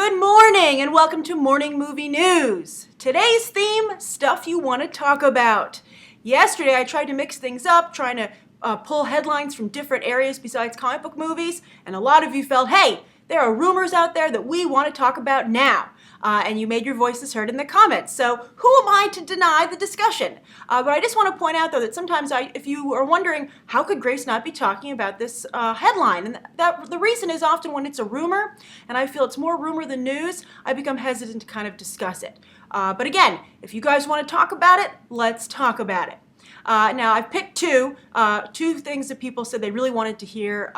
Good morning and welcome to Morning Movie News. Today's theme, stuff you want to talk about. Yesterday I tried to mix things up, trying to pull headlines from different areas besides comic book movies, and a lot of you felt, hey, there are rumors out there that we want to talk about now. And you made your voices heard in the comments. So who am I to deny the discussion? But I just want to point out, though, that sometimes if you are wondering, how could Grace not be talking about this headline? And the reason is often when it's a rumor, and I feel it's more rumor than news, I become hesitant to kind of discuss it. But again, if you guys want to talk about it, let's talk about it. Now, I've picked two things that people said they really wanted to hear,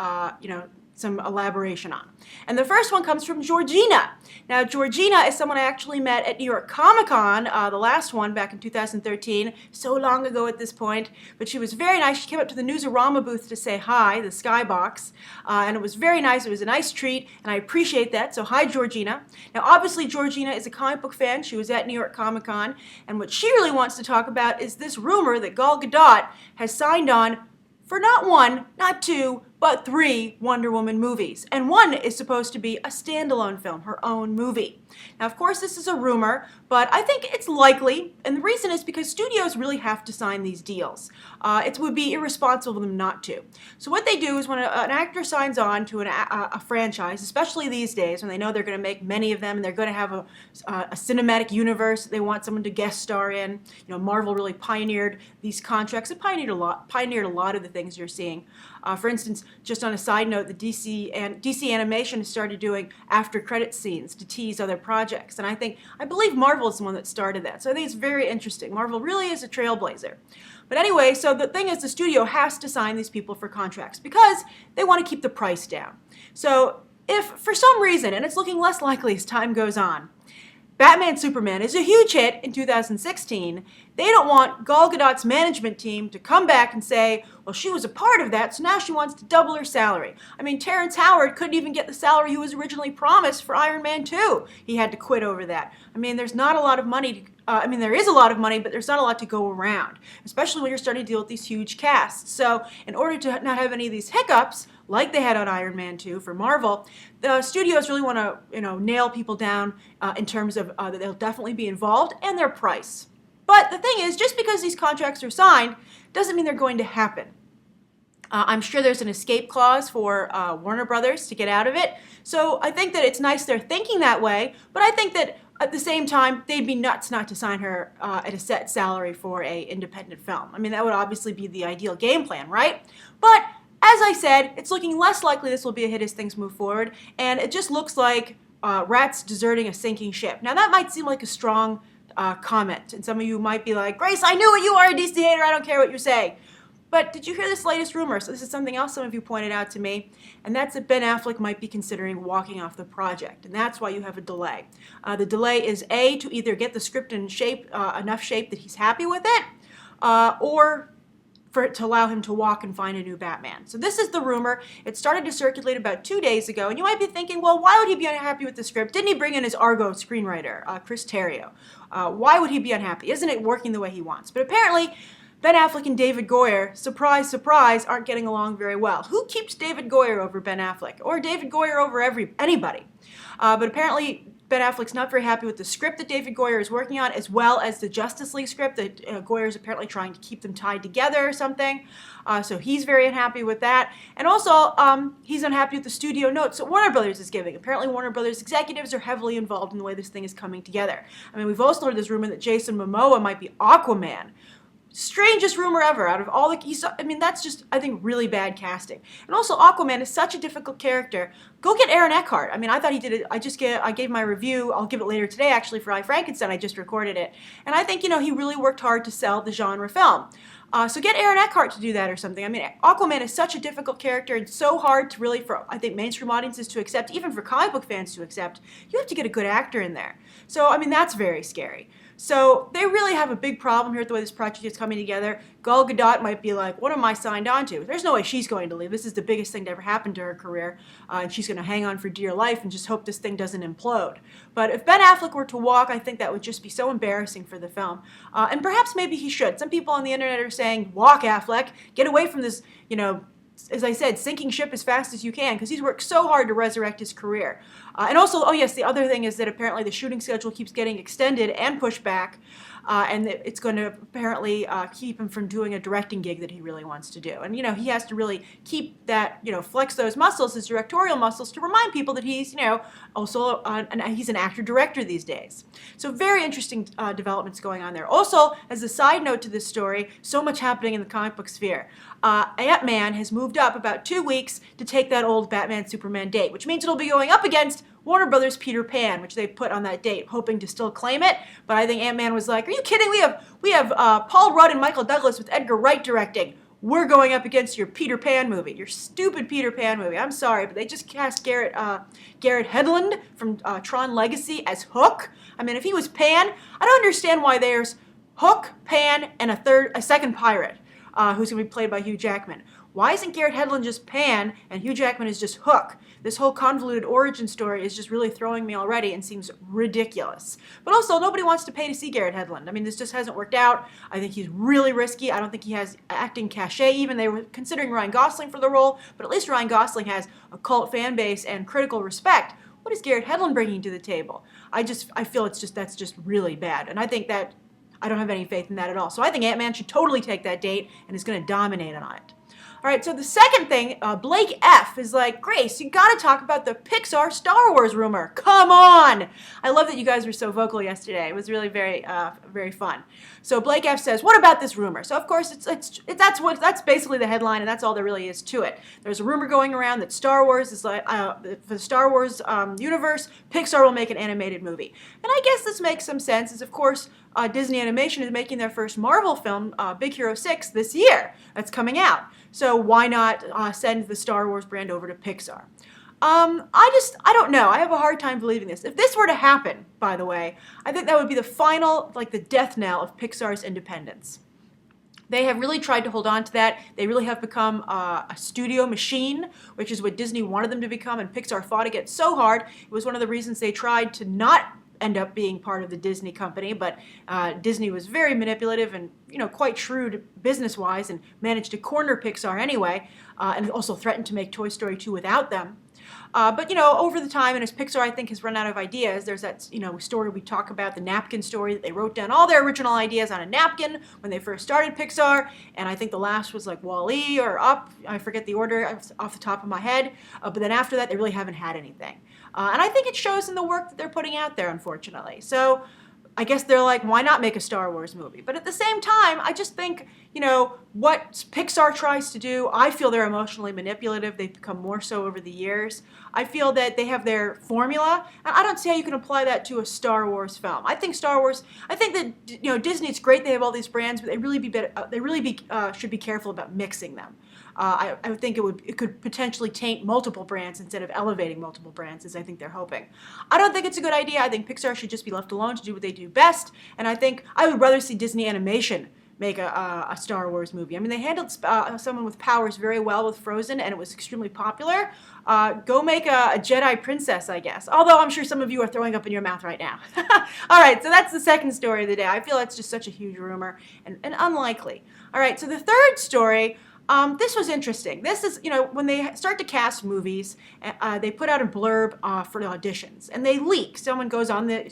some elaboration on. And the first one comes from Georgina. Now, Georgina is someone I actually met at New York Comic Con, the last one back in 2013, so long ago at this point, but she was very nice. She came up to the Newsarama booth to say hi, the Skybox, and it was very nice. It was a nice treat, and I appreciate that, so hi, Georgina. Now, obviously, Georgina is a comic book fan. She was at New York Comic Con, and what she really wants to talk about is this rumor that Gal Gadot has signed on for not one, not two, but 3 Wonder Woman movies. And one is supposed to be a standalone film, her own movie. Now, of course, this is a rumor, but I think it's likely, and the reason is because studios really have to sign these deals. It would be irresponsible of them not to. So what they do is when an actor signs on to a franchise, especially these days when they know they're going to make many of them and they're going to have a cinematic universe they want someone to guest star in. You know, Marvel really pioneered these contracts. It pioneered a lot of the things you're seeing. For instance, just on a side note, the DC Animation has started doing after-credit scenes to tease other projects, and I believe Marvel is the one that started that. So I think it's very interesting. Marvel really is a trailblazer. But anyway, so the thing is, the studio has to sign these people for contracts because they want to keep the price down. So if for some reason, and it's looking less likely as time goes on, Batman Superman is a huge hit in 2016, they don't want Gal Gadot's management team to come back and say, well, she was a part of that, so now she wants to double her salary. I mean, Terrence Howard couldn't even get the salary he was originally promised for Iron Man 2. He had to quit over that. I mean, there's not a lot of money. There is a lot of money, but there's not a lot to go around, especially when you're starting to deal with these huge casts. So in order to not have any of these hiccups, like they had on Iron Man 2 for Marvel, the studios really want to, nail people down in terms of that they'll definitely be involved and their price. But the thing is, just because these contracts are signed doesn't mean they're going to happen. I'm sure there's an escape clause for Warner Brothers to get out of it. So I think that it's nice they're thinking that way, but I think that at the same time, they'd be nuts not to sign her at a set salary for an independent film. I mean, that would obviously be the ideal game plan, right? But as I said, it's looking less likely this will be a hit as things move forward, and it just looks like rats deserting a sinking ship. Now, that might seem like a strong comment, and some of you might be like, Grace, I knew it, you are a DC hater, I don't care what you say. But did you hear this latest rumor? So this is something else some of you pointed out to me, and that's that Ben Affleck might be considering walking off the project, and that's why you have a delay. The delay is A, to either get the script in shape, enough shape that he's happy with it, or for it to allow him to walk and find a new Batman. So this is the rumor. It started to circulate about 2 days ago, and you might be thinking, well, why would he be unhappy with the script? Didn't he bring in his Argo screenwriter, Chris Terrio? Why would he be unhappy? Isn't it working the way he wants? But apparently, Ben Affleck and David Goyer, surprise, surprise, aren't getting along very well. Who keeps David Goyer over Ben Affleck? Or David Goyer over anybody? But apparently, Ben Affleck's not very happy with the script that David Goyer is working on, as well as the Justice League script that Goyer is apparently trying to keep them tied together or something. So he's very unhappy with that. And also, he's unhappy with the studio notes that Warner Brothers is giving. Apparently, Warner Brothers executives are heavily involved in the way this thing is coming together. I mean, we've also heard this rumor that Jason Momoa might be Aquaman. Strangest rumor ever out of all the, that's just, I think, really bad casting. And also, Aquaman is such a difficult character. Go get Aaron Eckhart. I mean, I thought he did it. I gave my review. I'll give it later today, actually, for I, Frankenstein. I just recorded it. And I think, he really worked hard to sell the genre film. So get Aaron Eckhart to do that or something. I mean, Aquaman is such a difficult character and so hard to really, for, I think, mainstream audiences to accept, even for comic book fans to accept. You have to get a good actor in there. So, that's very scary. So they really have a big problem here with the way this project is coming together. Gal Gadot might be like, what am I signed on to? There's no way she's going to leave. This is the biggest thing to ever happen to her career. And she's going to hang on for dear life and just hope this thing doesn't implode. But if Ben Affleck were to walk, I think that would just be so embarrassing for the film. And perhaps maybe he should. Some people on the internet are saying, walk, Affleck. Get away from this, as I said, sinking ship as fast as you can because he's worked so hard to resurrect his career. And also, oh yes, the other thing is that apparently the shooting schedule keeps getting extended and pushed back. And it's going to apparently keep him from doing a directing gig that he really wants to do. And, he has to really keep that, flex those muscles, his directorial muscles, to remind people that he's, also he's an actor-director these days. So very interesting developments going on there. Also, as a side note to this story, so much happening in the comic book sphere. Ant-Man has moved up about 2 weeks to take that old Batman-Superman date, which means it'll be going up against Warner Brothers' Peter Pan, which they put on that date, hoping to still claim it. But I think Ant-Man was like, "Are you kidding? We have Paul Rudd and Michael Douglas with Edgar Wright directing. We're going up against your Peter Pan movie, your stupid Peter Pan movie." I'm sorry, but they just cast Garrett Hedlund from Tron Legacy as Hook. I mean, if he was Pan, I don't understand why there's Hook, Pan, and a second pirate who's going to be played by Hugh Jackman. Why isn't Garrett Hedlund just Pan and Hugh Jackman is just Hook? This whole convoluted origin story is just really throwing me already and seems ridiculous. But also, nobody wants to pay to see Garrett Hedlund. I mean, this just hasn't worked out. I think he's really risky. I don't think he has acting cachet even. They were considering Ryan Gosling for the role, but at least Ryan Gosling has a cult fan base and critical respect. What is Garrett Hedlund bringing to the table? I feel that's just really bad. And I think that I don't have any faith in that at all. So I think Ant-Man should totally take that date and is going to dominate on it. All right, so the second thing, Blake F. is like, "Grace, you got to talk about the Pixar Star Wars rumor. Come on!" I love that you guys were so vocal yesterday. It was really very, very fun. So Blake F. says, "What about this rumor?" So of course, that's basically the headline, and that's all there really is to it. There's a rumor going around that Star Wars is like for the Star Wars universe, Pixar will make an animated movie, and I guess this makes some sense. As of course, Disney Animation is making their first Marvel film, Big Hero 6, this year. That's coming out. So why not send the Star Wars brand over to Pixar? I don't know. I have a hard time believing this. If this were to happen, by the way, I think that would be the final, like the death knell of Pixar's independence. They have really tried to hold on to that. They really have become a studio machine, which is what Disney wanted them to become, and Pixar fought against so hard. It was one of the reasons they tried to not end up being part of the Disney company, but Disney was very manipulative and quite shrewd business-wise and managed to corner Pixar anyway, and also threatened to make Toy Story 2 without them. But over the time, and as Pixar I think has run out of ideas, there's that story we talk about, the napkin story, that they wrote down all their original ideas on a napkin when they first started Pixar, and I think the last was like Wall-E or Up. I forget the order off the top of my head, but then after that they really haven't had anything. And I think it shows in the work that they're putting out there, unfortunately. So I guess they're like, why not make a Star Wars movie? But at the same time, I just think, what Pixar tries to do, I feel they're emotionally manipulative. They've become more so over the years. I feel that they have their formula, and I don't see how you can apply that to a Star Wars film. I think that, Disney's great. They have all these brands, but they should be careful about mixing them. I would think it could potentially taint multiple brands instead of elevating multiple brands, as I think they're hoping. I don't think it's a good idea. I think Pixar should just be left alone to do what they do best, and I think I would rather see Disney Animation make a Star Wars movie. I mean, they handled someone with powers very well with Frozen, and it was extremely popular. Go make a Jedi princess, I guess. Although I'm sure some of you are throwing up in your mouth right now. All right, so that's the second story of the day. I feel that's just such a huge rumor and unlikely. All right, so the third story, this was interesting. This is, when they start to cast movies, they put out a blurb for the auditions, and they leak. Someone goes on there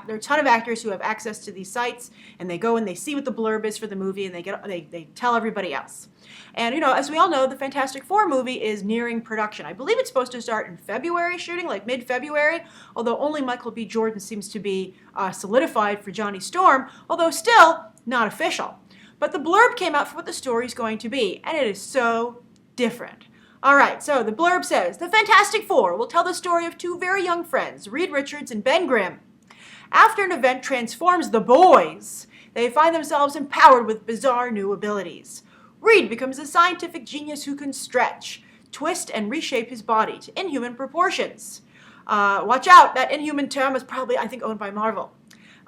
are a ton of actors who have access to these sites, and they go and they see what the blurb is for the movie, and they tell everybody else. And, as we all know, the Fantastic Four movie is nearing production. I believe it's supposed to start in February shooting, like mid-February, although only Michael B. Jordan seems to be solidified for Johnny Storm, although still not official. But the blurb came out for what the story's going to be, and it is so different. All right, so the blurb says, "The Fantastic Four will tell the story of two very young friends, Reed Richards and Ben Grimm. After an event transforms the boys, they find themselves empowered with bizarre new abilities. Reed becomes a scientific genius who can stretch, twist, and reshape his body to inhuman proportions." Watch out, that inhuman term is probably, I think, owned by Marvel.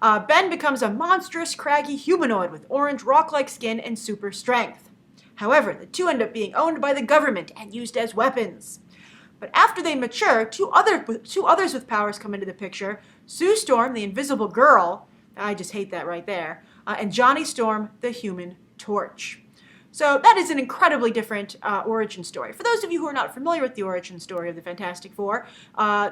Ben becomes a monstrous, craggy humanoid with orange, rock-like skin and super strength. However, the two end up being owned by the government and used as weapons. But after they mature, two others with powers come into the picture: Sue Storm, the Invisible Girl, I just hate that right there, and Johnny Storm, the Human Torch. So that is an incredibly different origin story. For those of you who are not familiar with the origin story of the Fantastic Four,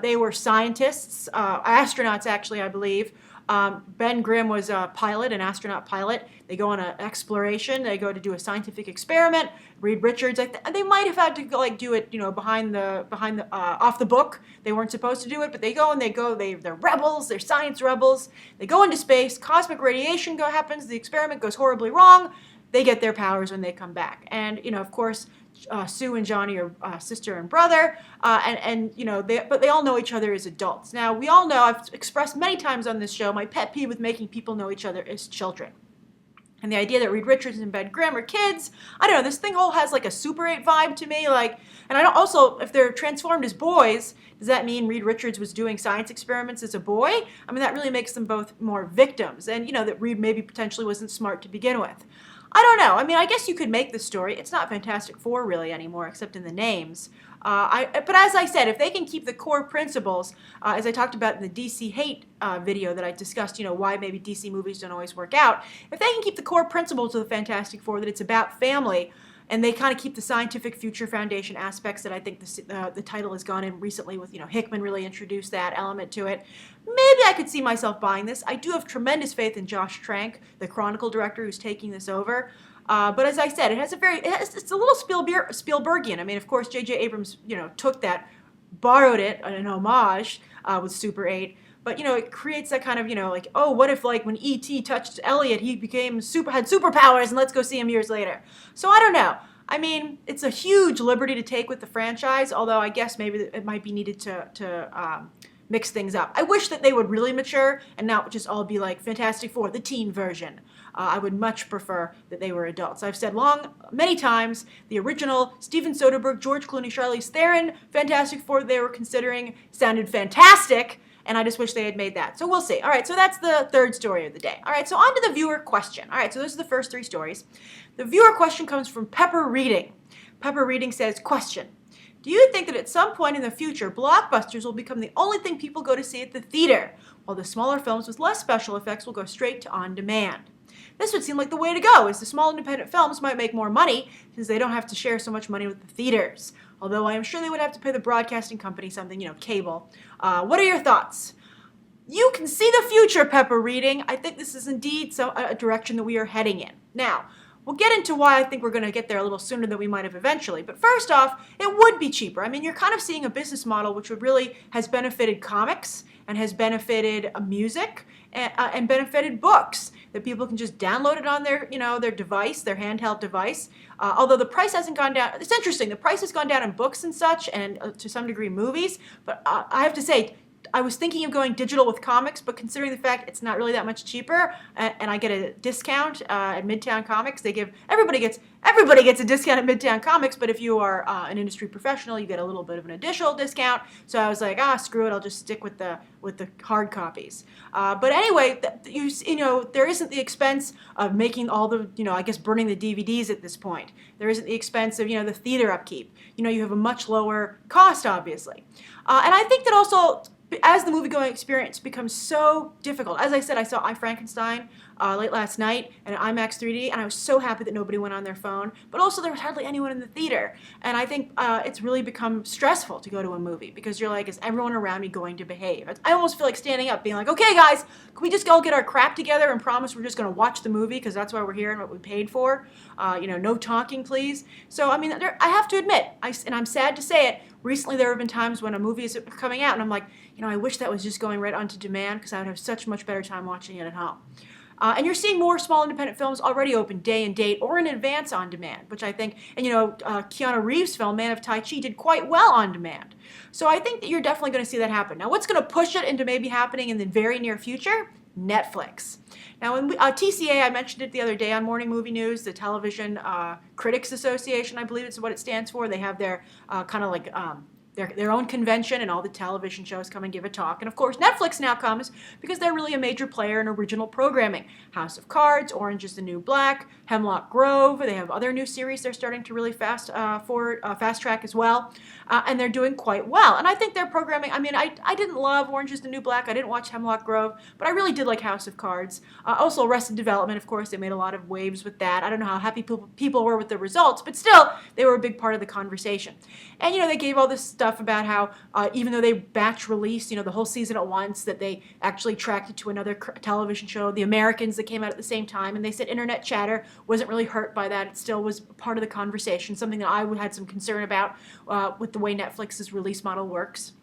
they were scientists, astronauts actually, I believe. Ben Grimm was a pilot, an astronaut pilot. They go on an exploration. They go to do a scientific experiment. Reed Richards, they might have had to go, do it, behind the off the book. They weren't supposed to do it, but they're rebels. They're science rebels. They go into space. Cosmic radiation happens. The experiment goes horribly wrong. They get their powers when they come back, and of course, Sue and Johnny are sister and brother, but they all know each other as adults. Now, we all know, I've expressed many times on this show, my pet peeve with making people know each other as children. And the idea that Reed Richards and Ben Grimm are kids, I don't know, this thing all has like a Super 8 vibe to me, and I don't, also, if they're transformed as boys, does that mean Reed Richards was doing science experiments as a boy? I mean, that really makes them both more victims, and that Reed maybe potentially wasn't smart to begin with. I don't know. I mean, I guess you could make the story. It's not Fantastic Four really anymore, except in the names. But as I said, if they can keep the core principles, as I talked about in the DC hate video that I discussed, why maybe DC movies don't always work out. If they can keep the core principles of the Fantastic Four, that it's about family, and they kind of keep the scientific future foundation aspects that I think the title has gone in recently with, Hickman really introduced that element to it. Maybe I could see myself buying this. I do have tremendous faith in Josh Trank, the Chronicle director who's taking this over. But as I said, it's a little Spielbergian. I mean, of course, J.J. Abrams, took that, borrowed it, an homage with Super 8. But, it creates that kind of, oh, what if, when E.T. touched Elliot, he had superpowers, and let's go see him years later. So I don't know. I mean, it's a huge liberty to take with the franchise, although I guess maybe it might be needed to mix things up. I wish that they would really mature and not just all be like Fantastic Four, the teen version. I would much prefer that they were adults. I've said many times, the original Steven Soderbergh, George Clooney, Charlize Theron Fantastic Four they were considering sounded fantastic, and I just wish they had made that. So we'll see. All right, so that's the third story of the day. All right, so on to the viewer question. All right, so those are the first three stories. The viewer question comes from Pepper Reading. Pepper Reading says, question, do you think that at some point in the future, blockbusters will become the only thing people go to see at the theater, while the smaller films with less special effects will go straight to on-demand? This would seem like the way to go, as the small independent films might make more money since they don't have to share so much money with the theaters. Although I am sure they would have to pay the broadcasting company something, cable. What are your thoughts? You can see the future, Pepper Reading. I think this is indeed a direction that we are heading in. Now, we'll get into why I think we're going to get there a little sooner than we might have eventually. But first off, it would be cheaper. I mean, you're kind of seeing a business model which has benefited comics and has benefited music and benefited books, that people can just download it on their device, their handheld device. Although the price hasn't gone down. It's interesting. The price has gone down in books and such, and to some degree movies. But I have to say, I was thinking of going digital with comics, but considering the fact it's not really that much cheaper, and I get a discount at Midtown Comics, everybody gets a discount at Midtown Comics. But if you are an industry professional, you get a little bit of an additional discount. So I was like, screw it, I'll just stick with the hard copies. But anyway, there isn't the expense of making all the burning the DVDs at this point. There isn't the expense of the theater upkeep. You have a much lower cost, obviously, and I think that also, as the movie-going experience becomes so difficult, as I said, I saw I, Frankenstein late last night in IMAX 3D, and I was so happy that nobody went on their phone, but also there was hardly anyone in the theater. And I think it's really become stressful to go to a movie, because you're like, is everyone around me going to behave? I almost feel like standing up, being like, okay guys, can we just all get our crap together and promise we're just going to watch the movie, because that's why we're here and what we paid for? No talking, please. So, I mean, I have to admit, and I'm sad to say it, recently there have been times when a movie is coming out and I'm like, I wish that was just going right onto demand, because I would have such much better time watching it at home. And you're seeing more small independent films already open day and date or in advance on demand, which I think, and Keanu Reeves' film, Man of Tai Chi, did quite well on demand. So I think that you're definitely going to see that happen. Now, what's going to push it into maybe happening in the very near future? Netflix. Now, when TCA, I mentioned it the other day on Morning Movie News, the Television Critics Association, I believe it's what it stands for. They have their their own convention, and all the television shows come and give a talk. And of course, Netflix now comes because they're really a major player in original programming. House of Cards, Orange is the New Black, Hemlock Grove. They have other new series they're starting to really fast track as well. And they're doing quite well. And I think their programming, I mean, I didn't love Orange is the New Black. I didn't watch Hemlock Grove, but I really did like House of Cards. Also, Arrested Development, of course, they made a lot of waves with that. I don't know how happy people were with the results, but still, they were a big part of the conversation. And, they gave all this stuff about how even though they batch released, the whole season at once, that they actually tracked it to another television show, The Americans, that came out at the same time. And they said internet chatter wasn't really hurt by that. It still was part of the conversation, something that I had some concern about with the way Netflix's release model works.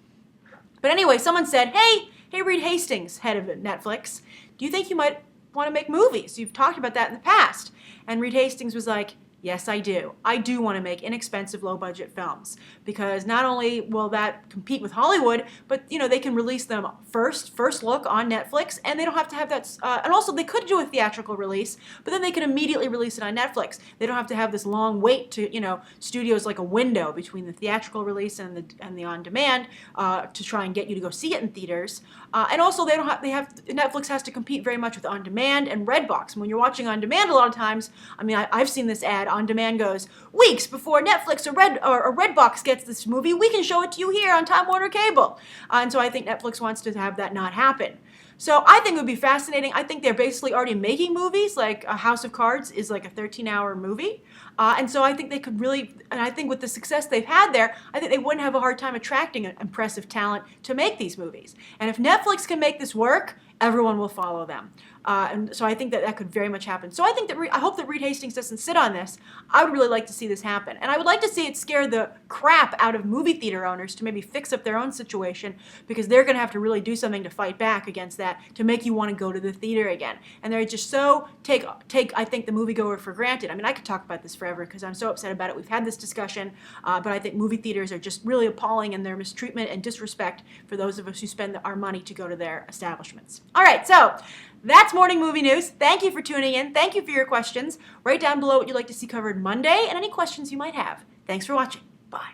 But anyway, someone said, hey, Reed Hastings, head of Netflix, do you think you might want to make movies? You've talked about that in the past. And Reed Hastings was like, yes, I do. I do want to make inexpensive, low-budget films because not only will that compete with Hollywood, but they can release them first look on Netflix, and they don't have to have that. And also, they could do a theatrical release, but then they can immediately release it on Netflix. They don't have to have this long wait to studios like a window between the theatrical release and the on-demand to try and get you to go see it in theaters. And also, Netflix has to compete very much with on-demand and Redbox. And when you're watching on-demand, a lot of times, I mean, I've seen this ad. On-demand goes, weeks before Netflix or Redbox gets this movie, we can show it to you here on Time Warner Cable. And so I think Netflix wants to have that not happen. So I think it would be fascinating. I think they're basically already making movies, like House of Cards is like a 13-hour movie. And so I think they could really, and I think with the success they've had there, I think they wouldn't have a hard time attracting impressive talent to make these movies. And if Netflix can make this work, everyone will follow them. And so I think that could very much happen. So I think I hope that Reed Hastings doesn't sit on this. I would really like to see this happen. And I would like to see it scare the crap out of movie theater owners to maybe fix up their own situation, because they're going to have to really do something to fight back against that to make you want to go to the theater again. And they're just so take I think, the moviegoer for granted. I mean, I could talk about this forever because I'm so upset about it. We've had this discussion, but I think movie theaters are just really appalling in their mistreatment and disrespect for those of us who spend our money to go to their establishments. All right, so that's Morning Movie News. Thank you for tuning in. Thank you for your questions. Write down below what you'd like to see covered Monday and any questions you might have. Thanks for watching. Bye.